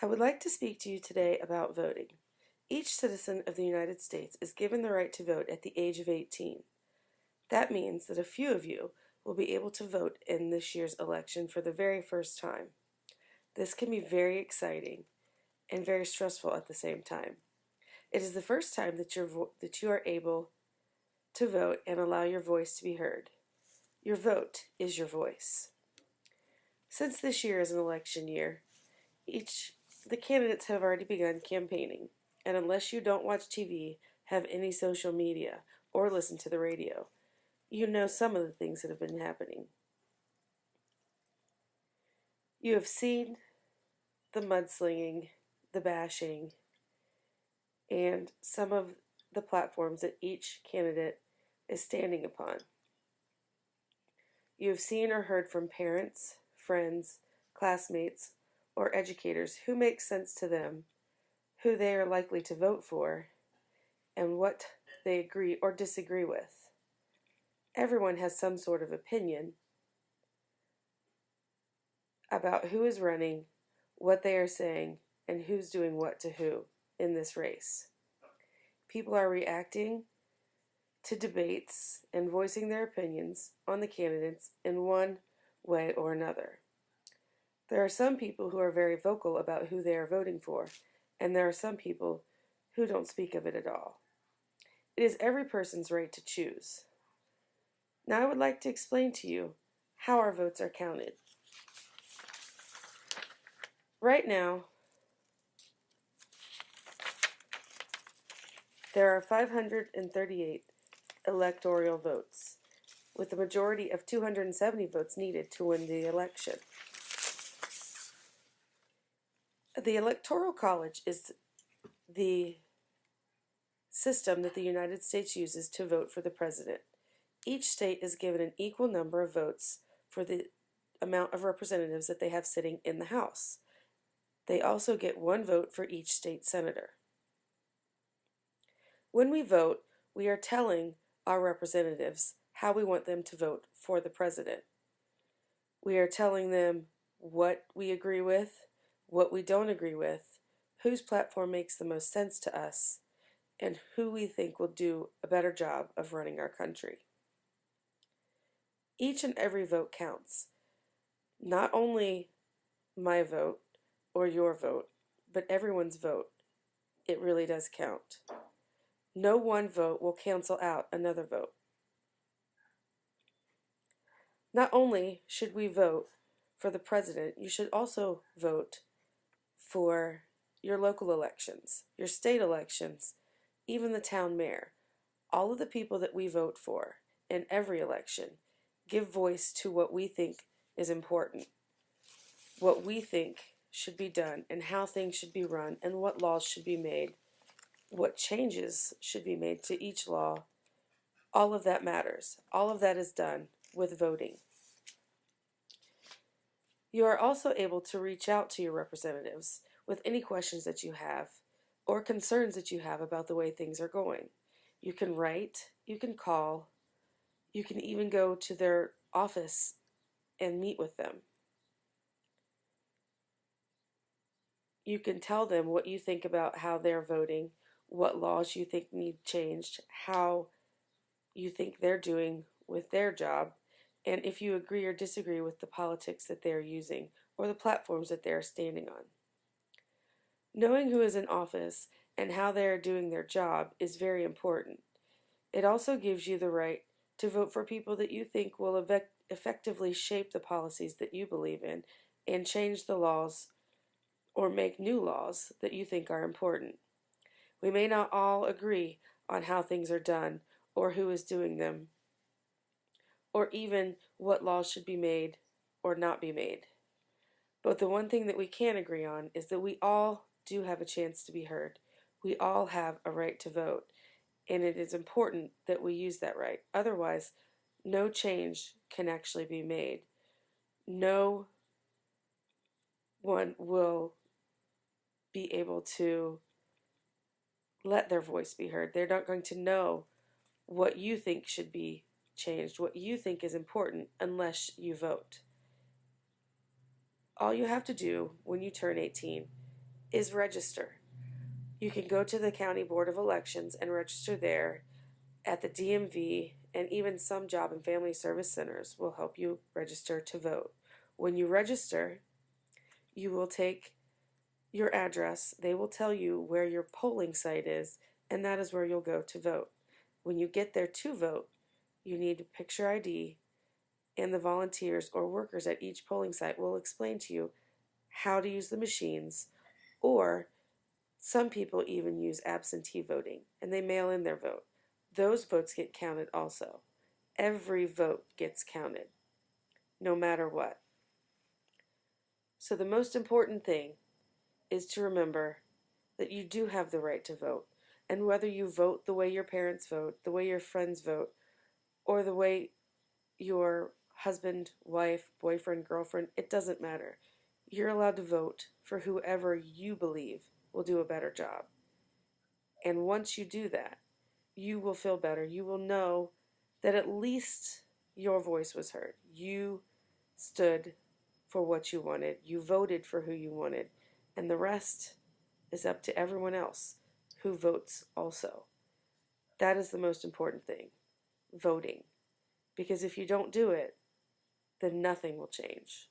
I would like to speak to you today about voting. Each citizen of the United States is given the right to vote at the age of 18. That means that a few of you will be able to vote in this year's election for the very first time. This can be very exciting and very stressful at the same time. It is the first time that you are able to vote and allow your voice to be heard. Your vote is your voice. Since this year is an election year, the candidates have already begun campaigning, and unless you don't watch TV, have any social media, or listen to the radio, you know some of the things that have been happening. You have seen the mudslinging, the bashing, and some of the platforms that each candidate is standing upon. You have seen or heard from parents, friends, classmates, or educators who makes sense to them, who they are likely to vote for, and what they agree or disagree with. Everyone has some sort of opinion about who is running, what they are saying, and who's doing what to who in this race. People are reacting to debates and voicing their opinions on the candidates in one way or another. There are some people who are very vocal about who they are voting for, and there are some people who don't speak of it at all. It is every person's right to choose. Now I would like to explain to you how our votes are counted. Right now, there are 538 electoral votes, with a majority of 270 votes needed to win the election. The Electoral College is the system that the United States uses to vote for the president. Each state is given an equal number of votes for the amount of representatives that they have sitting in the House. They also get one vote for each state senator. When we vote, we are telling our representatives how we want them to vote for the president. We are telling them what we agree with, what we don't agree with, whose platform makes the most sense to us, and who we think will do a better job of running our country. Each and every vote counts. Not only my vote or your vote, but everyone's vote. It really does count. No one vote will cancel out another vote. Not only should we vote for the president, you should also vote for your local elections, your state elections, even the town mayor. All of the people that we vote for in every election give voice to what we think is important, what we think should be done, and how things should be run, and what laws should be made, what changes should be made to each law. All of that matters. All of that is done with voting. You are also able to reach out to your representatives with any questions that you have or concerns that you have about the way things are going. You can write, you can call, you can even go to their office and meet with them. You can tell them what you think about how they're voting, what laws you think need changed, how you think they're doing with their job, and if you agree or disagree with the politics that they're using or the platforms that they're standing on. Knowing who is in office and how they are doing their job is very important. It also gives you the right to vote for people that you think will effectively shape the policies that you believe in and change the laws or make new laws that you think are important. We may not all agree on how things are done or who is doing them, or even what laws should be made or not be made. But the one thing that we can agree on is that we all do have a chance to be heard. We all have a right to vote, and it is important that we use that right. Otherwise, no change can actually be made. No one will be able to let their voice be heard. They're not going to know what you think should be changed, what you think is important, unless you vote. All you have to do when you turn 18 is register. You can go to the County Board of Elections and register there, at the DMV, and even some job and family service centers will help you register to vote. When you register, you will take your address. They will tell you where your polling site is, and that is where you'll go to vote. When you get there to vote, you need a picture ID, and the volunteers or workers at each polling site will explain to you how to use the machines, or some people even use absentee voting, and they mail in their vote. Those votes get counted also. Every vote gets counted, no matter what. So the most important thing is to remember that you do have the right to vote. And whether you vote the way your parents vote, the way your friends vote, or the way your husband, wife, boyfriend, girlfriend, it doesn't matter. You're allowed to vote for whoever you believe will do a better job. And once you do that, you will feel better. You will know that at least your voice was heard. You stood for what you wanted. You voted for who you wanted. And the rest is up to everyone else who votes also. That is the most important thing, voting. Because if you don't do it, then nothing will change.